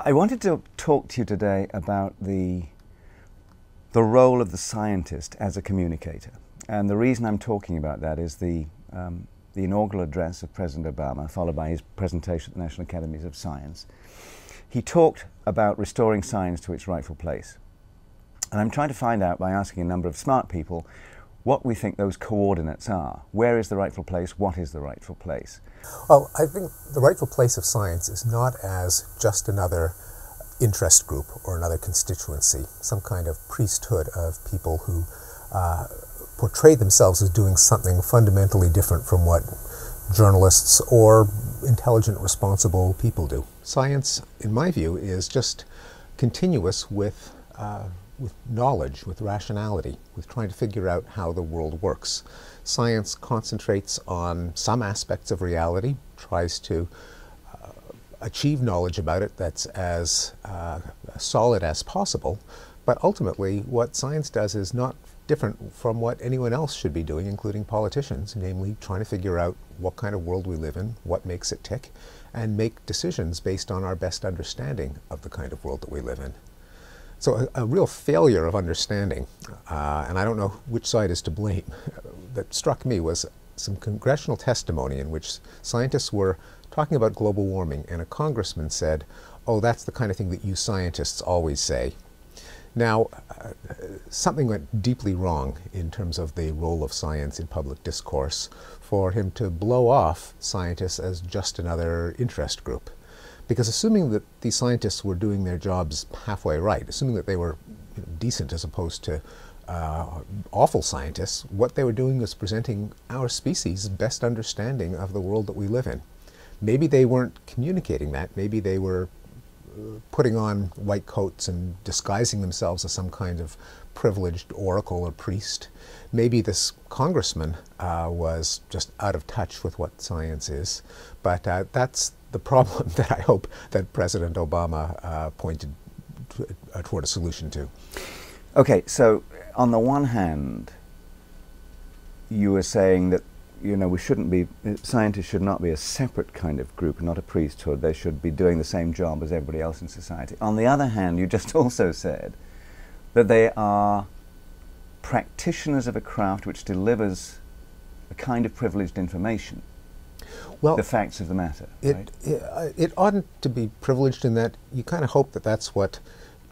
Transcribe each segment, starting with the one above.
I wanted to talk to you today about the role of the scientist as a communicator. And the reason I'm talking about that is the inaugural address of President Obama, followed by his presentation at the National Academies of Science. He talked about restoring science to its rightful place. And I'm trying to find out by asking a number of smart people what we think those coordinates are. Where is the rightful place? What is the rightful place? Well, I think the rightful place of science is not as just another interest group or another constituency, some kind of priesthood of people who portray themselves as doing something fundamentally different from what journalists or intelligent, responsible people do. Science, in my view, is just continuous with knowledge, with rationality, with trying to figure out how the world works. Science concentrates on some aspects of reality, tries to achieve knowledge about it that's as solid as possible, but ultimately what science does is not different from what anyone else should be doing, including politicians, namely trying to figure out what kind of world we live in, what makes it tick, and make decisions based on our best understanding of the kind of world that we live in. So a real failure of understanding, and I don't know which side is to blame, that struck me was some congressional testimony in which scientists were talking about global warming, and a congressman said, "Oh, that's the kind of thing that you scientists always say." Now, something went deeply wrong in terms of the role of science in public discourse for him to blow off scientists as just another interest group. Because assuming that these scientists were doing their jobs halfway right, assuming that they were decent as opposed to awful scientists, what they were doing was presenting our species' best understanding of the world that we live in. Maybe they weren't communicating that. Maybe they were putting on white coats and disguising themselves as some kind of privileged oracle or priest. Maybe this congressman was just out of touch with what science is. But that's the problem that I hope that President Obama pointed toward a solution to. Okay, so on the one hand, you were saying that we shouldn't be, scientists should not be a separate kind of group, not a priesthood. They should be doing the same job as everybody else in society. On the other hand, you just also said that they are practitioners of a craft which delivers a kind of privileged information. Well, the facts of the matter. It oughtn't to be privileged in that you kind of hope that that's what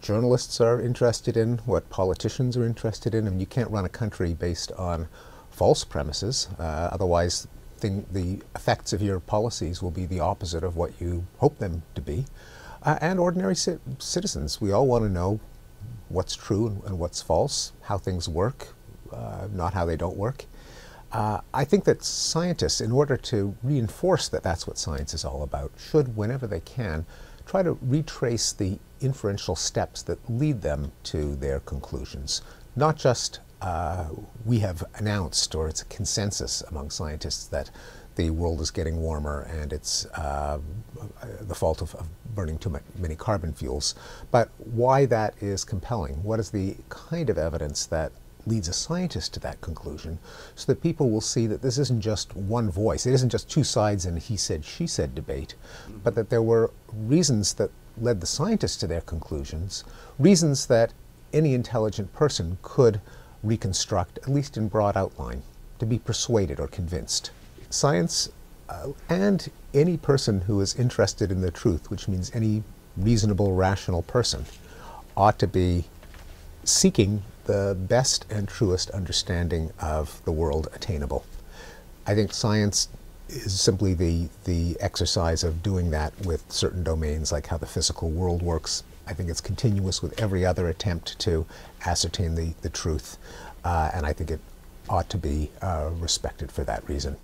journalists are interested in, what politicians are interested in, and you can't run a country based on false premises. Otherwise, the effects of your policies will be the opposite of what you hope them to be. And ordinary citizens, we all want to know what's true and what's false, how things work, not how they don't work. I think that scientists, in order to reinforce that that's what science is all about, should, whenever they can, try to retrace the inferential steps that lead them to their conclusions. Not just we have announced, or it's a consensus among scientists, that the world is getting warmer and it's the fault of burning too many carbon fuels, but why that is compelling. What is the kind of evidence that leads a scientist to that conclusion, so that people will see that this isn't just one voice, it isn't just two sides in a he said, she said debate, but that there were reasons that led the scientists to their conclusions, reasons that any intelligent person could reconstruct, at least in broad outline, to be persuaded or convinced. Science and any person who is interested in the truth, which means any reasonable, rational person, ought to be seeking the best and truest understanding of the world attainable. I think science is simply the exercise of doing that with certain domains, like how the physical world works. I think it's continuous with every other attempt to ascertain the truth, and I think it ought to be respected for that reason.